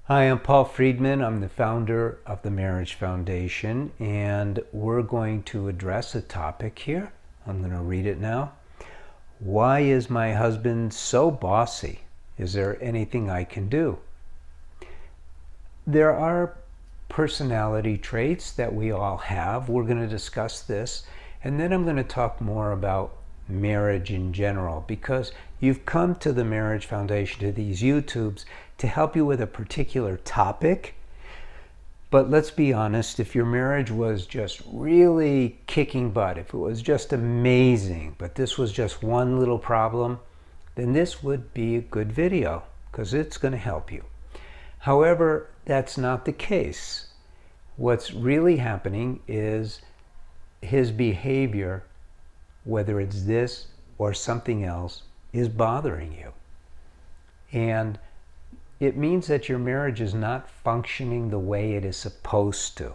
Hi, I'm Paul Friedman. I'm the founder of the Marriage Foundation, and we're going to address a topic here. I'm going to read it now. Why is my husband so bossy? Is there anything I can do? There are personality traits that we all have. We're going to discuss this, and then I'm going to talk more about marriage in general, because you've come to the Marriage Foundation, to these YouTubes, to help you with a particular topic. But let's be honest, if your marriage was just really kicking butt, if it was just amazing, but this was just one little problem, then this would be a good video, because it's going to help you. However, that's not the case. What's really happening is his behavior, whether it's this or something else, is bothering you. And it means that your marriage is not functioning the way it is supposed to.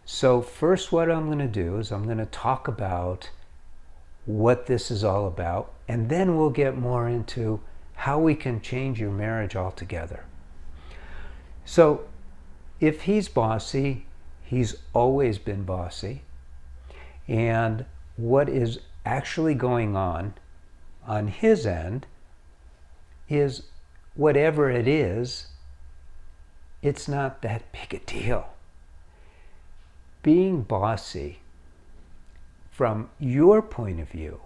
So first, what I'm going to do is I'm going to talk about what this is all about, and then we'll get more into how we can change your marriage altogether. So if he's bossy, he's always been bossy. And what is actually going on his end is whatever it is, it's not that big a deal. Being bossy, from your point of view,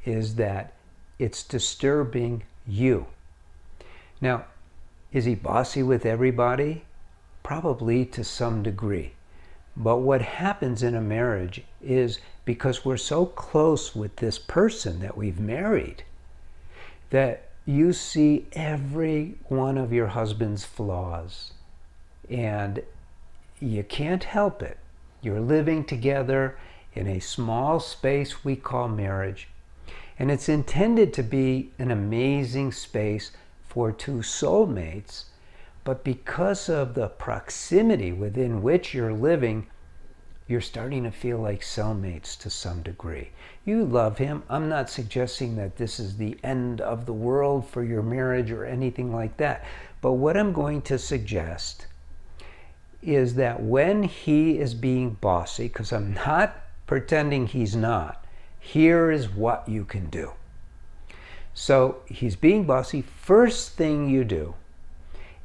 is that it's disturbing you. Now, is he bossy with everybody? Probably to some degree. But what happens in a marriage is, because we're so close with this person that we've married, that you see every one of your husband's flaws. And you can't help it. You're living together in a small space we call marriage. And it's intended to be an amazing space for two soulmates. But because of the proximity within which you're living, you're starting to feel like cellmates to some degree. You love him. I'm not suggesting that this is the end of the world for your marriage or anything like that. But what I'm going to suggest is that when he is being bossy, because I'm not pretending he's not, here is what you can do. So he's being bossy. First thing you do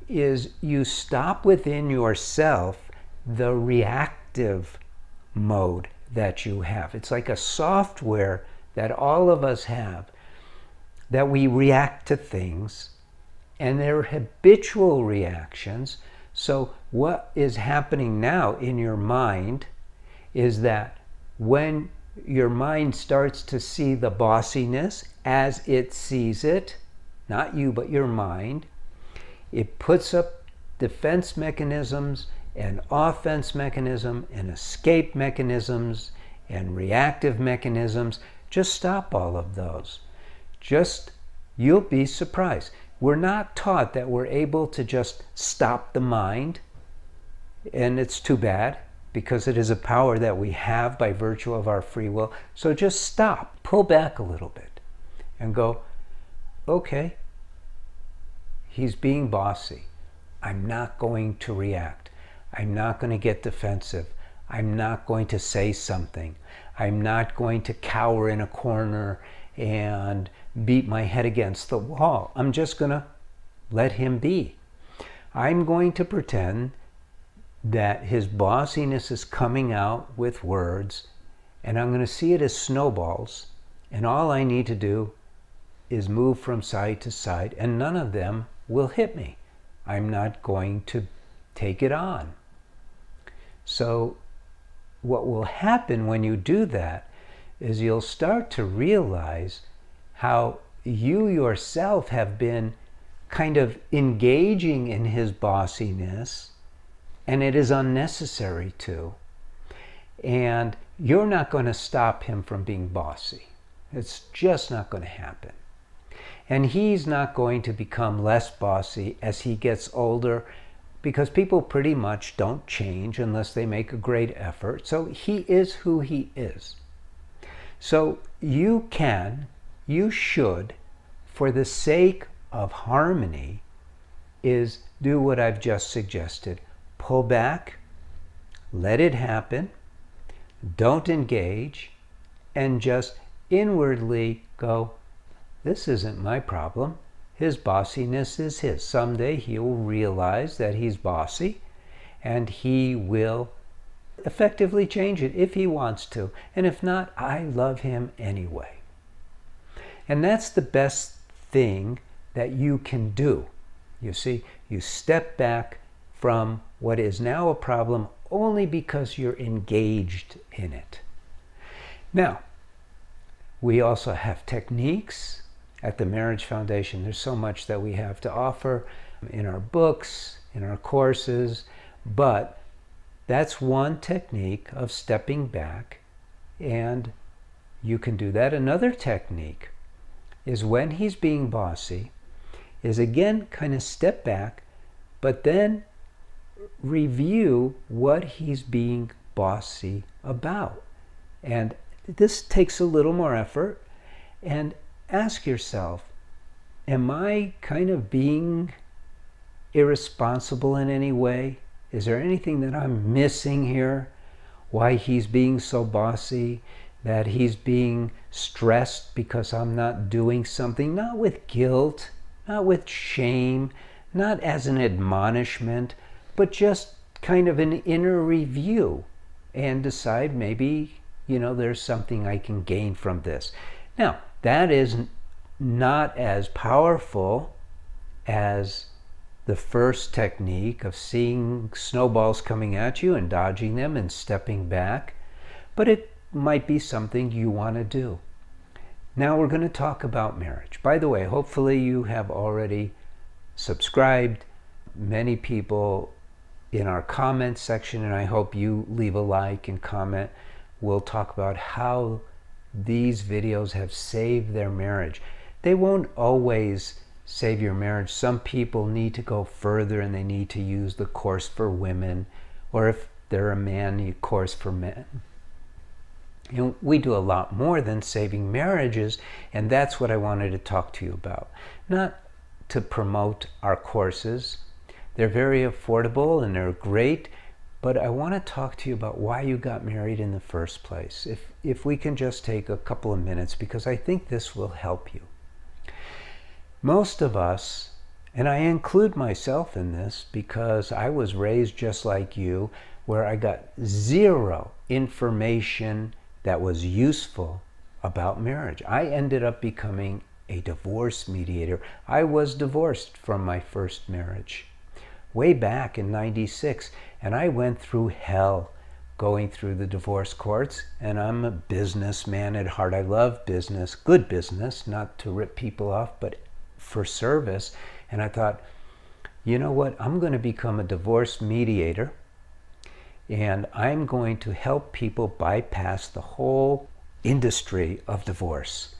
is you stop within yourself the reactive mode that you have. It's like a software that all of us have, that we react to things, and they're habitual reactions. So what is happening now in your mind is that when your mind starts to see the bossiness as it sees it, not you, but your mind, it puts up defense mechanisms and offense mechanism and escape mechanisms and reactive mechanisms. Just stop all of those. You'll be surprised. We're not taught that we're able to just stop the mind, and it's too bad, because it is a power that we have by virtue of our free will. So just stop, pull back a little bit, and go, okay, he's being bossy. I'm not going to react. I'm not going to get defensive. I'm not going to say something. I'm not going to cower in a corner and beat my head against the wall. I'm just going to let him be. I'm going to pretend that his bossiness is coming out with words, and I'm going to see it as snowballs, and all I need to do is move from side to side, and none of them will hit me. I'm not going to take it on. So what will happen when you do that is you'll start to realize how you yourself have been kind of engaging in his bossiness, and it is unnecessary to. And you're not going to stop him from being bossy. It's just not going to happen. And he's not going to become less bossy as he gets older, because people pretty much don't change unless they make a great effort. So he is who he is. So you should, for the sake of harmony, is do what I've just suggested. Pull back, let it happen, don't engage, and just inwardly go, this isn't my problem. His bossiness is his. Someday he'll realize that he's bossy, and he will effectively change it if he wants to. And if not, I love him anyway. And that's the best thing that you can do. You see, you step back from what is now a problem only because you're engaged in it. Now, we also have techniques at the Marriage Foundation. There's so much that we have to offer in our books, in our courses, but that's one technique of stepping back, and you can do that. Another technique is when he's being bossy, is again kind of step back, but then review what he's being bossy about. And this takes a little more effort, and ask yourself, am I kind of being irresponsible in any way? Is there anything that I'm missing here? Why he's being so bossy? That he's being stressed because I'm not doing something, not with guilt, not with shame, not as an admonishment, but just kind of an inner review, and decide maybe, there's something I can gain from this. Now, that is not as powerful as the first technique of seeing snowballs coming at you and dodging them and stepping back, but it might be something you want to do. Now we're going to talk about marriage. By the way, hopefully you have already subscribed. Many people in our comment section, and I hope you leave a like and comment, will talk about how these videos have saved their marriage. They won't always save your marriage. Some people need to go further and they need to use the course for women, or if they're a man, the course for men. We do a lot more than saving marriages, and that's what I wanted to talk to you about. Not to promote our courses. They're very affordable and they're great, but I want to talk to you about why you got married in the first place. If we can just take a couple of minutes, because I think this will help you. Most of us, and I include myself in this because I was raised just like you, where I got zero information that was useful about marriage. I ended up becoming a divorce mediator. I was divorced from my first marriage way back in '96, and I went through hell going through the divorce courts, and I'm a businessman at heart. I love business, good business, not to rip people off, but for service. And I thought, you know what, I'm going to become a divorce mediator, and I'm going to help people bypass the whole industry of divorce.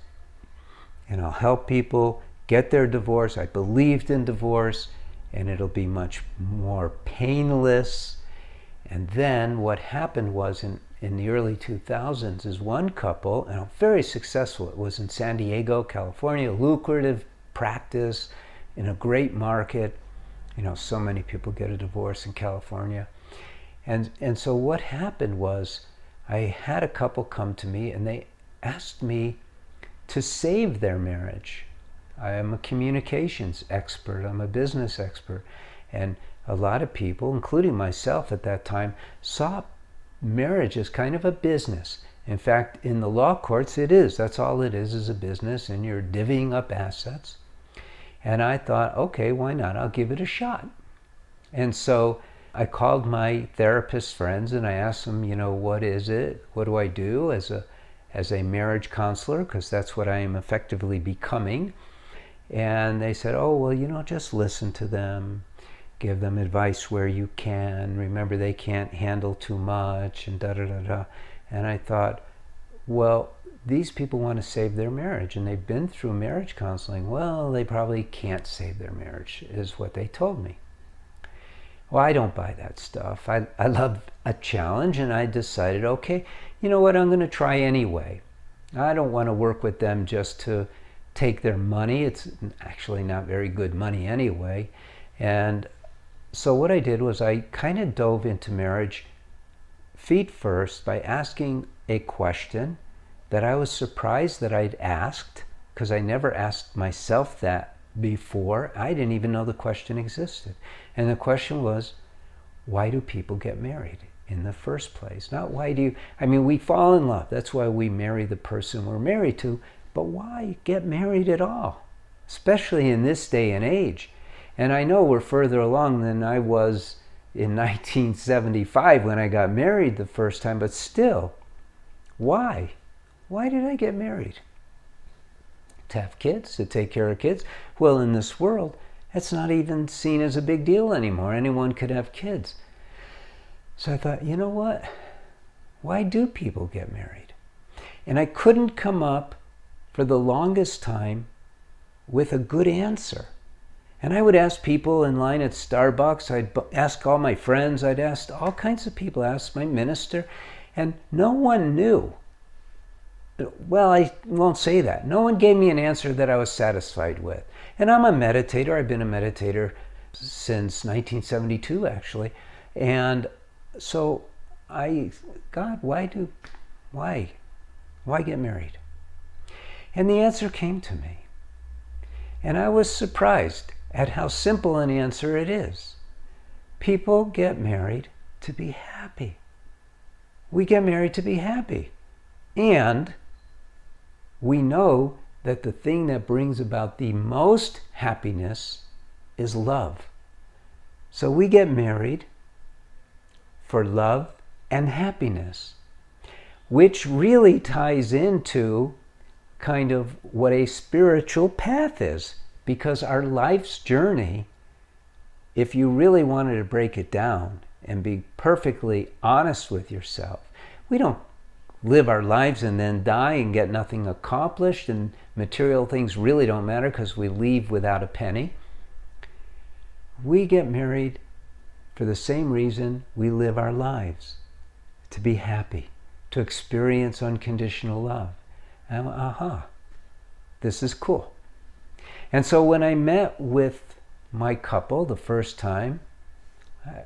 And I'll help people get their divorce. I believed in divorce, and it'll be much more painless. And then what happened was in the early 2000s is one couple, and very successful. It was in San Diego, California, lucrative practice in a great market. So many people get a divorce in California. And so what happened was I had a couple come to me and they asked me to save their marriage. I am a communications expert. I'm a business expert. And a lot of people, including myself at that time, saw marriage as kind of a business. In fact, in the law courts, it is. That's all it is a business, and you're divvying up assets. And I thought, okay, why not? I'll give it a shot. And so I called my therapist friends and I asked them, what is it? What do I do as a marriage counselor? Because that's what I am effectively becoming. And they said, oh, well, just listen to them. Give them advice where you can. Remember, they can't handle too much, and da-da-da-da. And I thought, well, these people want to save their marriage, and they've been through marriage counseling. Well, they probably can't save their marriage, is what they told me. Well, I don't buy that stuff. I love a challenge, and I decided, okay, you know what, I'm going to try anyway. I don't want to work with them just to take their money. It's actually not very good money anyway. And so what I did was I kind of dove into marriage feet first by asking a question that I was surprised that I'd asked, because I never asked myself that before. I didn't even know the question existed. And the question was, why do people get married in the first place? Not why do you, I mean, we fall in love. That's why we marry the person we're married to. But why get married at all? Especially in this day and age. And I know we're further along than I was in 1975 when I got married the first time, but still, why? Why did I get married? To have kids, to take care of kids? Well, in this world, that's not even seen as a big deal anymore. Anyone could have kids. So I thought, you know what? Why do people get married? And I couldn't come up for the longest time with a good answer. And I would ask people in line at Starbucks, I'd ask all my friends, I'd ask all kinds of people, ask my minister, and no one knew. Well, I won't say that. No one gave me an answer that I was satisfied with. And I'm a meditator. I've been a meditator since 1972, actually. And so God, why get married? And the answer came to me. And I was surprised at how simple an answer it is. People get married to be happy. We get married to be happy. And we know that the thing that brings about the most happiness is love. So we get married for love and happiness, which really ties into kind of what a spiritual path is. Because our life's journey, if you really wanted to break it down and be perfectly honest with yourself, we don't live our lives and then die and get nothing accomplished, and material things really don't matter because we leave without a penny. We get married for the same reason we live our lives, to be happy, to experience unconditional love. And this is cool. And so when I met with my couple the first time,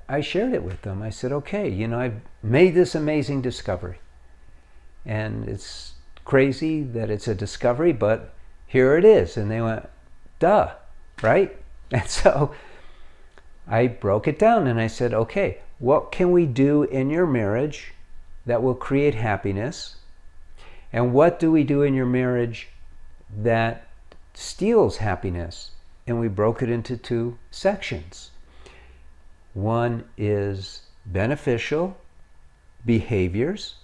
I shared it with them. I said, okay, I've made this amazing discovery. And it's crazy that it's a discovery, but here it is. And they went, duh, right? And so I broke it down and I said, okay, what can we do in your marriage that will create happiness? And what do we do in your marriage that steals happiness? And we broke it into two sections. One is beneficial behaviors.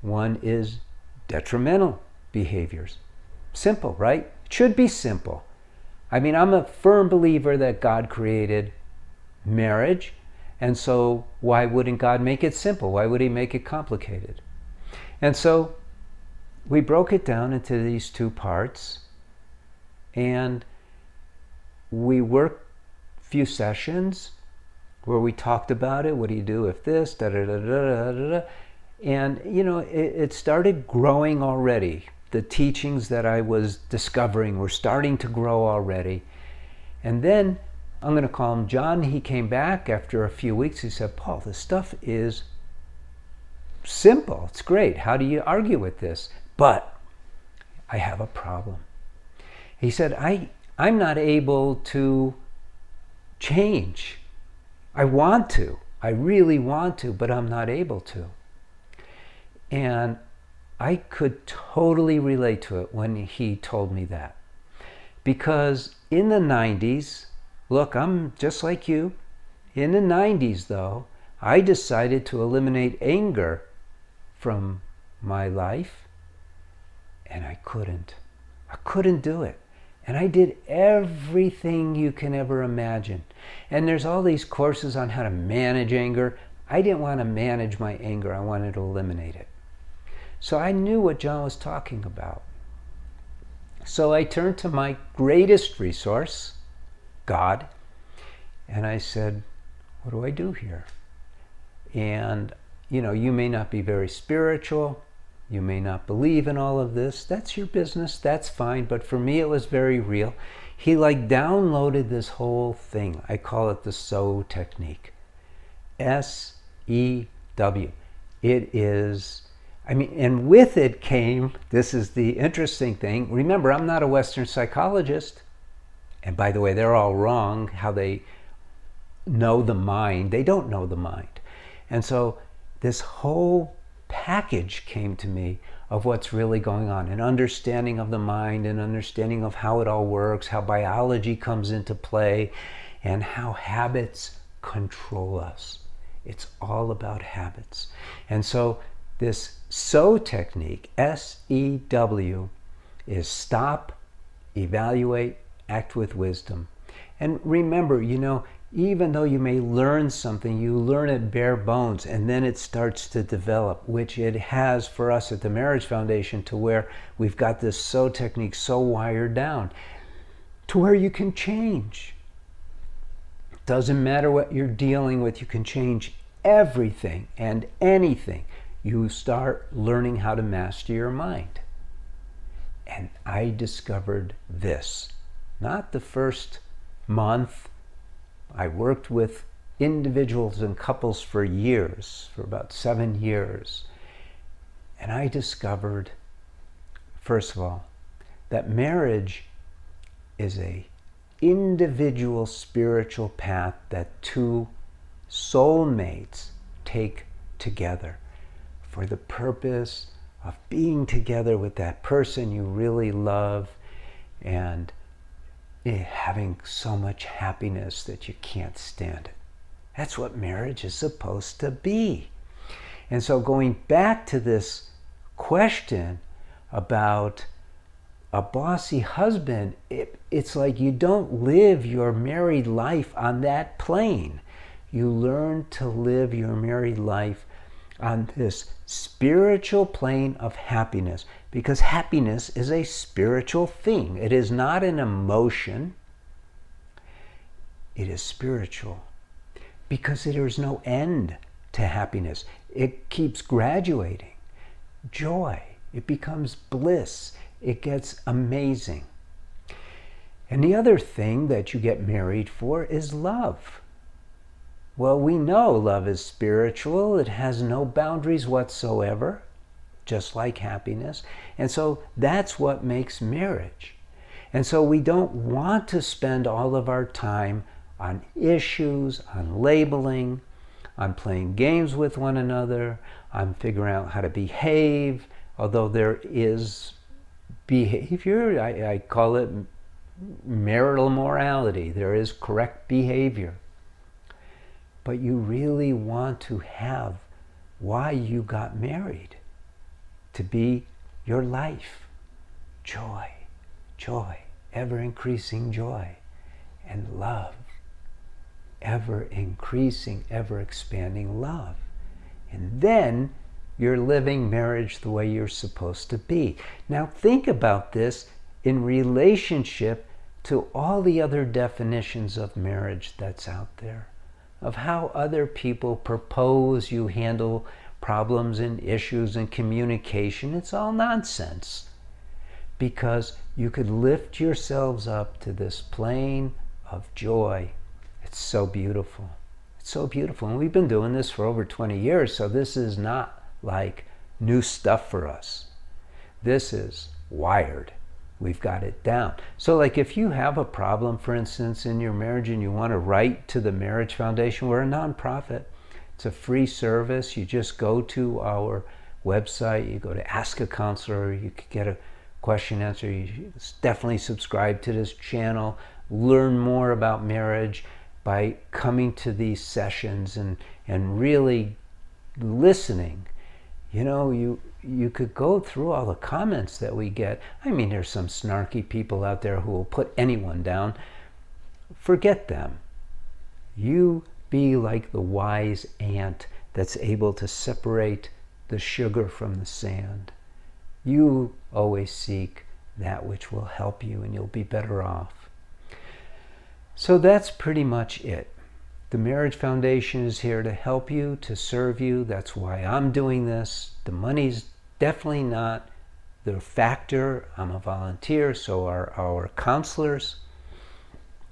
One is detrimental behaviors. Simple, right? It should be simple. I mean, I'm a firm believer that God created marriage, and so why wouldn't God make it simple? Why would he make it complicated? And so we broke it down into these two parts, and we worked a few sessions where we talked about it. What do you do if this, da da da da da da? And it started growing already. The teachings that I was discovering were starting to grow already. And then, I'm going to call him John, he came back after a few weeks. He said, Paul, this stuff is simple. It's great. How do you argue with this? But I have a problem. He said, I'm not able to change. I want to. I really want to, but I'm not able to. And I could totally relate to it when he told me that. Because in the 90s, look, I'm just like you. In the 90s, though, I decided to eliminate anger from my life, and I couldn't. I couldn't do it. And I did everything you can ever imagine. And there's all these courses on how to manage anger. I didn't want to manage my anger. I wanted to eliminate it. So I knew what John was talking about. So I turned to my greatest resource, God, and I said, what do I do here? And, you may not be very spiritual, You may not believe in all of this. That's your business. That's fine. But for me, it was very real. He like downloaded this whole thing. I call it the SEW technique. S-E-W. It is, and with it came, this is the interesting thing. Remember, I'm not a Western psychologist. And by the way, they're all wrong how they know the mind. They don't know the mind. And so this whole package came to me of what's really going on, an understanding of the mind, an understanding of how it all works, how biology comes into play, and how habits control us. It's all about habits. And so this SEW technique, S-E-W, is stop, evaluate, act with wisdom. And remember, even though you may learn something, you learn it bare bones, and then it starts to develop, which it has for us at the Marriage Foundation, to where we've got this SEW technique so wired down to where you can change. Doesn't matter what you're dealing with, you can change everything and anything. You start learning how to master your mind. And I discovered this. Not the first month. I worked with individuals and couples for years, for about 7 years. And I discovered, first of all, that marriage is a individual spiritual path that two soulmates take together for the purpose of being together with that person you really love and having so much happiness that you can't stand it. That's what marriage is supposed to be. And so going back to this question about a bossy husband, it's like you don't live your married life on that plane. You learn to live your married life on this spiritual plane of happiness, because happiness is a spiritual thing. It is not an emotion. It is spiritual, because there is no end to happiness. It keeps graduating. Joy. It becomes bliss. It gets amazing. And the other thing that you get married for is love. Well, we know love is spiritual. It has no boundaries whatsoever, just like happiness. And so that's what makes marriage. And so we don't want to spend all of our time on issues, on labeling, on playing games with one another, on figuring out how to behave, although there is behavior. I call it marital morality. There is correct behavior. But you really want to have why you got married to be your life. Joy, joy, ever-increasing joy, and love, ever-increasing, ever-expanding love. And then you're living marriage the way you're supposed to be. Now think about this in relationship to all the other definitions of marriage that's out there, of how other people propose you handle problems and issues and communication. It's all nonsense, because you could lift yourselves up to this plane of joy. It's so beautiful. It's so beautiful. And we've been doing this for over 20 years, so this is not like new stuff for us. This is wired. We've got it down. So like if you have a problem, for instance, in your marriage and you want to write to the Marriage Foundation, we're a nonprofit. It's a free service. You just go to our website, you go to Ask a Counselor, you could get a question answer. You definitely subscribe to this channel, learn more about marriage by coming to these sessions and really listening. You could go through all the comments that we get. There's some snarky people out there who will put anyone down. Forget them. You be like the wise ant that's able to separate the sugar from the sand. You always seek that which will help you, and you'll be better off. So that's pretty much it. The Marriage Foundation is here to help you, to serve you. That's why I'm doing this. The money's definitely not the factor. I'm a volunteer, so are our counselors.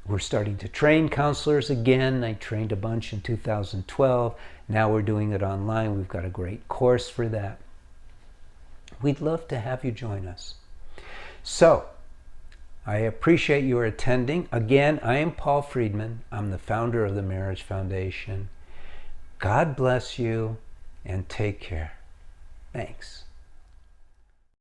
We're starting to train counselors again. I trained a bunch in 2012. Now we're doing it online. We've got a great course for that. We'd love to have you join us. So, I appreciate your attending. Again, I am Paul Friedman. I'm the founder of the Marriage Foundation. God bless you and take care. Thanks.